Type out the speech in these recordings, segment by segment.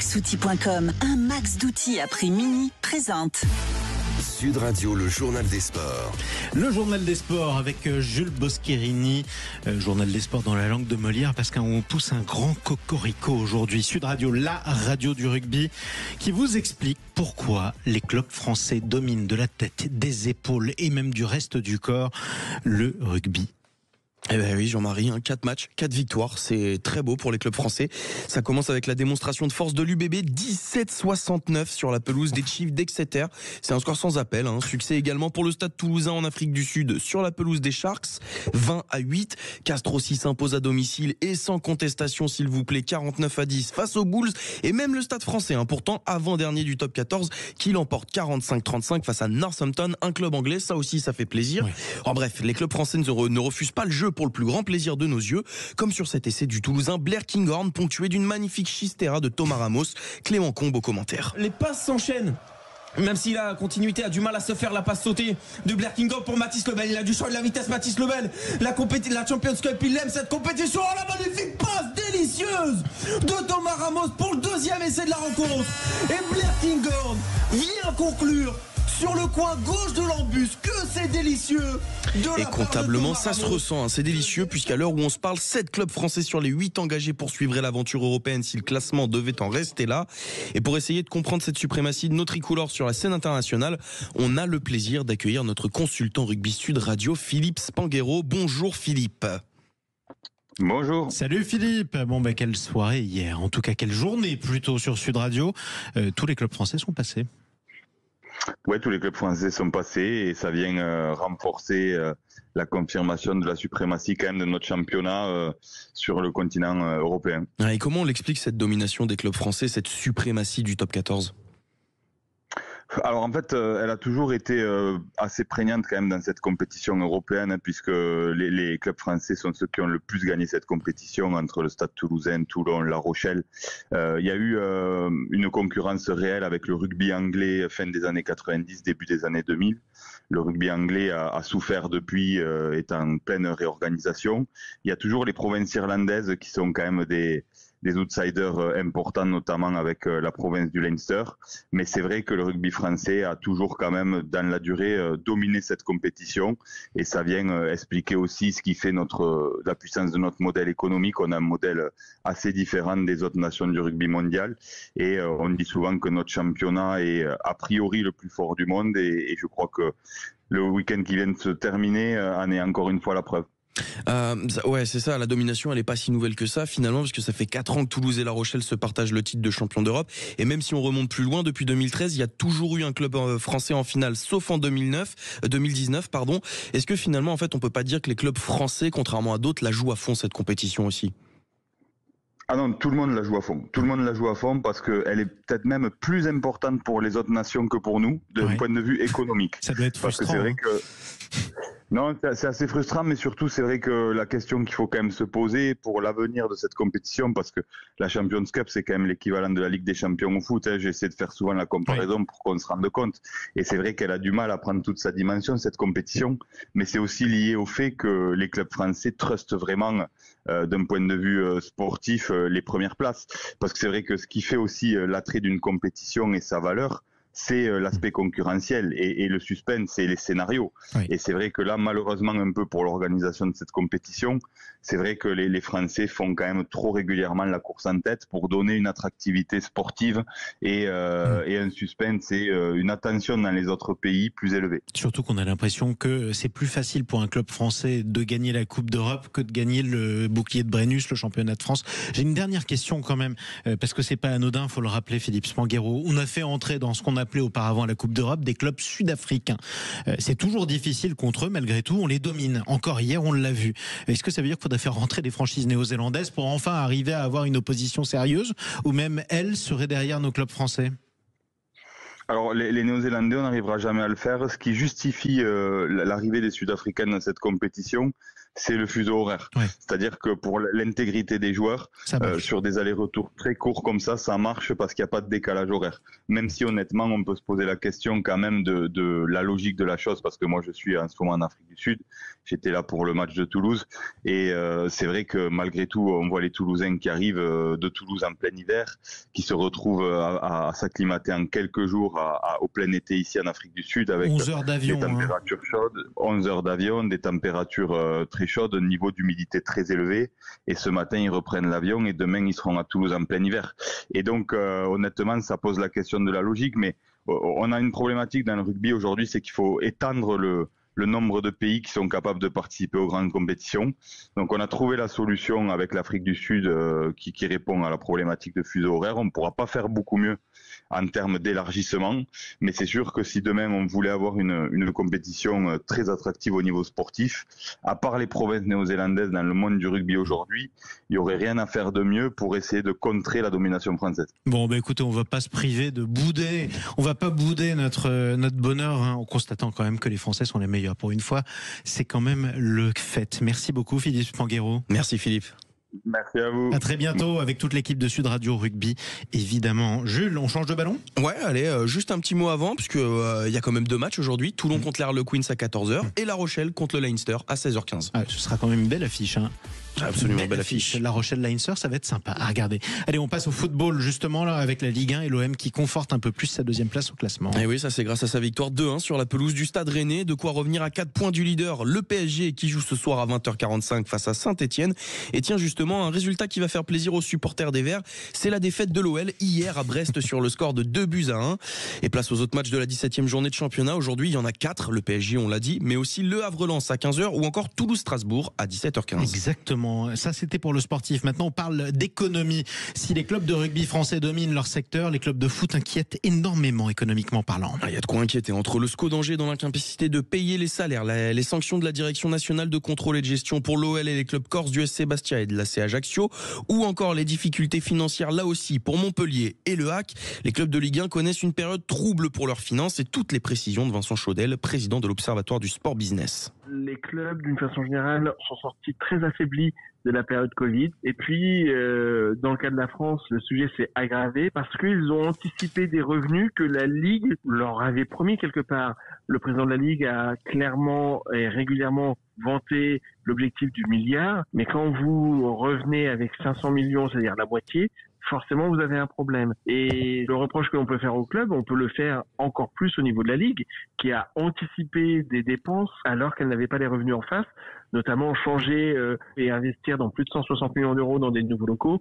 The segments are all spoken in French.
Maxoutil.com, un max d'outils à prix mini, présente. Sud Radio, le journal des sports. Le journal des sports avec Jules Boscherini. Journal des sports dans la langue de Molière parce qu'on pousse un grand cocorico aujourd'hui. Sud Radio, la radio du rugby, qui vous explique pourquoi les clubs français dominent de la tête, des épaules et même du reste du corps le rugby. Eh ben oui, Jean-Marie, 4 matchs, 4 victoires, c'est très beau pour les clubs français. Ça commence avec la démonstration de force de l'UBB, 17-69 sur la pelouse des Chiefs d'Exeter. C'est un score sans appel, Succès également pour le Stade Toulousain en Afrique du Sud sur la pelouse des Sharks, 20-8. Castres aussi s'impose à domicile et sans contestation, s'il vous plaît, 49-10 face aux Bulls. Et même le Stade français, pourtant avant-dernier du top 14, qui l'emporte 45-35 face à Northampton, un club anglais. Ça aussi, ça fait plaisir. Oui. En bref, les clubs français ne refusent pas le jeu pour le plus grand plaisir de nos yeux, comme sur cet essai du Toulousain Blair Kinghorn, ponctué d'une magnifique chistera de Thomas Ramos. Clément Combe au commentaire. Les passes s'enchaînent. Même si la continuité a du mal à se faire, la passe sautée de Blair Kinghorn pour Mathis Lebel. Il a du choix de la vitesse, Mathis Lebel. La Champions Cup, il aime cette compétition. Oh, la magnifique passe délicieuse de Thomas Ramos pour le deuxième essai de la rencontre. Et Blair Kinghorn vient conclure sur le coin gauche de l'embus. Que c'est délicieux. Et comptablement, ça se ressent. C'est délicieux puisqu'à l'heure où on se parle, 7 clubs français sur les 8 engagés poursuivraient l'aventure européenne si le classement devait en rester là. Et pour essayer de comprendre cette suprématie de nos tricolores sur la scène internationale, on a le plaisir d'accueillir notre consultant rugby Sud Radio, Philippe Spanghero. Bonjour Philippe. Bonjour. Salut Philippe. Quelle soirée hier, en tout cas quelle journée plutôt sur Sud Radio. Tous les clubs français sont passés. Ouais, tous les clubs français sont passés et ça vient renforcer la confirmation de la suprématie quand même de notre championnat sur le continent européen. Et comment on l'explique cette domination des clubs français, cette suprématie du top 14 ? Alors en fait, elle a toujours été assez prégnante quand même dans cette compétition européenne, puisque les clubs français sont ceux qui ont le plus gagné cette compétition, entre le Stade Toulousain, Toulon, La Rochelle. Il y a eu une concurrence réelle avec le rugby anglais fin des années 90, début des années 2000. Le rugby anglais a souffert depuis, est en pleine réorganisation. Il y a toujours les provinces irlandaises qui sont quand même des outsiders importants, notamment avec la province du Leinster. Mais c'est vrai que le rugby français a toujours quand même, dans la durée, dominé cette compétition. Et ça vient expliquer aussi ce qui fait la puissance de notre modèle économique. On a un modèle assez différent des autres nations du rugby mondial. Et on dit souvent que notre championnat est a priori le plus fort du monde. Et je crois que le week-end qui vient de se terminer en est encore une fois la preuve. Ouais, c'est ça, la domination elle est pas si nouvelle que ça finalement, parce que ça fait 4 ans que Toulouse et La Rochelle se partagent le titre de champion d'Europe, et même si on remonte plus loin, depuis 2013 il y a toujours eu un club français en finale, sauf en 2019. Est-ce que finalement en fait on peut pas dire que les clubs français, contrairement à d'autres, la jouent à fond cette compétition aussi ? Ah non, tout le monde la joue à fond. Tout le monde la joue à fond parce qu'elle est peut-être même plus importante pour les autres nations que pour nous, d'un point de vue économique. Ça doit être frustrant. Parce que c'est vrai que... Non, c'est assez frustrant, mais surtout c'est vrai que la question qu'il faut quand même se poser pour l'avenir de cette compétition, parce que la Champions Cup c'est quand même l'équivalent de la Ligue des Champions au foot. J'essaie de faire souvent la comparaison pour qu'on se rende compte. Et c'est vrai qu'elle a du mal à prendre toute sa dimension cette compétition, mais c'est aussi lié au fait que les clubs français trustent vraiment d'un point de vue sportif les premières places, parce que c'est vrai que ce qui fait aussi l'attrait d'une compétition et sa valeur, c'est l'aspect concurrentiel et le suspense et les scénarios. Oui. Et c'est vrai que là, malheureusement, un peu pour l'organisation de cette compétition, c'est vrai que les Français font quand même trop régulièrement la course en tête pour donner une attractivité sportive et un suspense et une attention dans les autres pays plus élevée. Surtout qu'on a l'impression que c'est plus facile pour un club français de gagner la Coupe d'Europe que de gagner le bouclier de Brennus, le championnat de France. J'ai une dernière question quand même, parce que c'est pas anodin, faut le rappeler, Philippe Spanghero. On a fait entrer dans ce qu'on appelait auparavant la Coupe d'Europe des clubs sud-africains. C'est toujours difficile contre eux, malgré tout, on les domine. Encore hier, on l'a vu. Est-ce que ça veut dire qu'il faudrait faire rentrer des franchises néo-zélandaises pour enfin arriver à avoir une opposition sérieuse, ou même elles seraient derrière nos clubs français ? Alors les Néo-Zélandais, on n'arrivera jamais à le faire. Ce qui justifie l'arrivée des Sud-Africains dans cette compétition, c'est le fuseau horaire. Ouais. C'est-à-dire que pour l'intégrité des joueurs, sur des allers-retours très courts comme ça marche parce qu'il n'y a pas de décalage horaire. Même si honnêtement, on peut se poser la question quand même de la logique de la chose, parce que moi je suis en ce moment en Afrique du Sud, j'étais là pour le match de Toulouse, et c'est vrai que malgré tout, on voit les Toulousains qui arrivent de Toulouse en plein hiver, qui se retrouvent à s'acclimater en quelques jours au plein été ici en Afrique du Sud, avec 11 heures d'avion, des températures chaudes, 11 heures d'avion, des températures très chaudes, un niveau d'humidité très élevé, et ce matin ils reprennent l'avion et demain ils seront à Toulouse en plein hiver. Et donc honnêtement ça pose la question de la logique, mais on a une problématique dans le rugby aujourd'hui, c'est qu'il faut étendre le nombre de pays qui sont capables de participer aux grandes compétitions. Donc on a trouvé la solution avec l'Afrique du Sud qui répond à la problématique de fuseau horaire. On ne pourra pas faire beaucoup mieux en termes d'élargissement, mais c'est sûr que si demain on voulait avoir une compétition très attractive au niveau sportif, à part les provinces néo-zélandaises dans le monde du rugby aujourd'hui, il n'y aurait rien à faire de mieux pour essayer de contrer la domination française. Bon, écoutez, on ne va pas se priver de bouder, on ne va pas bouder notre bonheur, en constatant quand même que les Français sont les meilleurs. Pour une fois, c'est quand même le fait. Merci beaucoup Philippe Spanghero. Merci Philippe. Merci à vous. À très bientôt avec toute l'équipe de Sud Radio Rugby, évidemment. Jules, on change de ballon ? Ouais, allez, juste un petit mot avant, puisque y a quand même 2 matchs aujourd'hui. Toulon contre les Harlequins à 14h et La Rochelle contre le Leinster à 16h15. Ce sera quand même une belle affiche, hein. Absolument belle affiche. La Rochelle-Leinster, ça va être sympa à regarder. Allez, on passe au football justement là avec la Ligue 1 et l'OM qui conforte un peu plus sa 2e place au classement. Et oui, ça c'est grâce à sa victoire 2-1 sur la pelouse du Stade Rennais, de quoi revenir à 4 points du leader, le PSG, qui joue ce soir à 20h45 face à Saint-Etienne. Et tiens justement, un résultat qui va faire plaisir aux supporters des Verts, c'est la défaite de l'OL hier à Brest sur le score de 2-1. Et place aux autres matchs de la 17e journée de championnat. Aujourd'hui, il y en a 4, le PSG on l'a dit, mais aussi Le Havre-Lens à 15h ou encore Toulouse-Strasbourg à 17h15. Exactement, ça c'était pour le sportif. Maintenant on parle d'économie. Si les clubs de rugby français dominent leur secteur, les clubs de foot inquiètent énormément économiquement parlant. Il y a de quoi inquiéter. Entre le SCO d'Angers dans l'incapacité de payer les salaires, les sanctions de la Direction nationale de contrôle et de gestion pour l'OL et les clubs corses du SC Bastia et de l'AC Ajaccio, ou encore les difficultés financières là aussi pour Montpellier et le HAC, les clubs de Ligue 1 connaissent une période trouble pour leurs finances, et toutes les précisions de Vincent Chaudel, président de l'Observatoire du Sport Business. Les clubs, d'une façon générale, sont sortis très affaiblis de la période Covid. Et puis, dans le cas de la France, le sujet s'est aggravé parce qu'ils ont anticipé des revenus que la Ligue leur avait promis quelque part. Le président de la Ligue a clairement et régulièrement vanté l'objectif du milliard. Mais quand vous revenez avec 500 millions, c'est-à-dire la moitié, forcément vous avez un problème. Et le reproche que l'on peut faire au club, on peut le faire encore plus au niveau de la Ligue, qui a anticipé des dépenses alors qu'elle n'avait pas les revenus en face, notamment changer et investir dans plus de 160 millions d'euros dans des nouveaux locaux.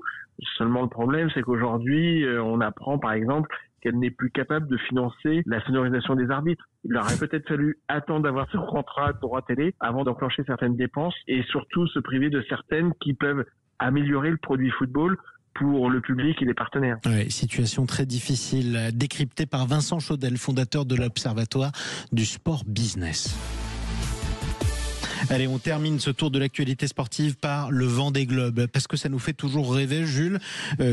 Seulement le problème, c'est qu'aujourd'hui, on apprend par exemple qu'elle n'est plus capable de financer la sonorisation des arbitres. Il aurait peut-être fallu attendre d'avoir ce contrat de droit télé avant d'enclencher certaines dépenses et surtout se priver de certaines qui peuvent améliorer le produit football pour le public et les partenaires. Ouais, situation très difficile, décryptée par Vincent Chaudel, fondateur de l'Observatoire du Sport Business. Allez, on termine ce tour de l'actualité sportive par le Vendée Globe, parce que ça nous fait toujours rêver, Jules.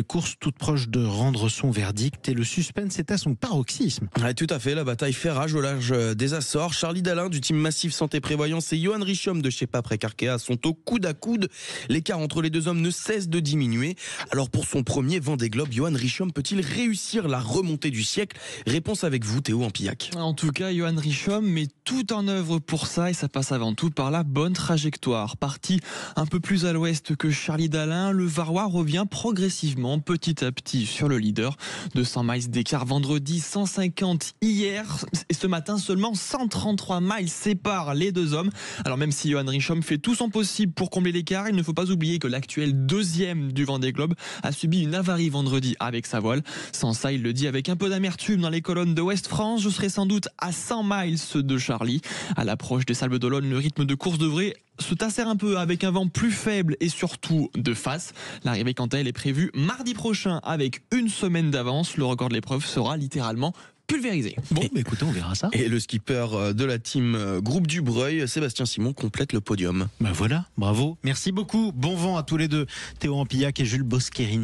Course toute proche de rendre son verdict et le suspense est à son paroxysme. Ouais, tout à fait, la bataille fait rage au large des Açores. Charlie Dalin du team Massif Santé Prévoyance et Johan Richomme de chez Paprec Arkea sont au coude à coude. L'écart entre les deux hommes ne cesse de diminuer. Alors pour son premier Vendée Globe, Johan Richomme peut-il réussir la remontée du siècle? Réponse avec vous, Théo Ampillac. En tout cas, Johan Richomme met tout en œuvre pour ça et ça passe avant tout par la bonne trajectoire. Parti un peu plus à l'ouest que Charlie Dalin, le Varois revient progressivement, petit à petit, sur le leader. 200 miles d'écart vendredi, 150 hier et ce matin seulement 133 miles séparent les deux hommes. Alors même si Johan Richomme fait tout son possible pour combler l'écart, il ne faut pas oublier que l'actuel deuxième du Vendée Globe a subi une avarie vendredi avec sa voile. Sans ça, il le dit avec un peu d'amertume dans les colonnes de Ouest France, je serai sans doute à 100 miles de Charlie. À l'approche des Sables d'Olonne, le rythme de course devrait se tasser un peu avec un vent plus faible et surtout de face. L'arrivée quant à elle est prévue mardi prochain avec une semaine d'avance. Le record de l'épreuve sera littéralement pulvérisé. Bon, écoutez, on verra ça. Et le skipper de la team Groupe du Breuil, Sébastien Simon, complète le podium. Voilà, bravo. Merci beaucoup. Bon vent à tous les deux, Théo Ampillac et Jules Bosquerini.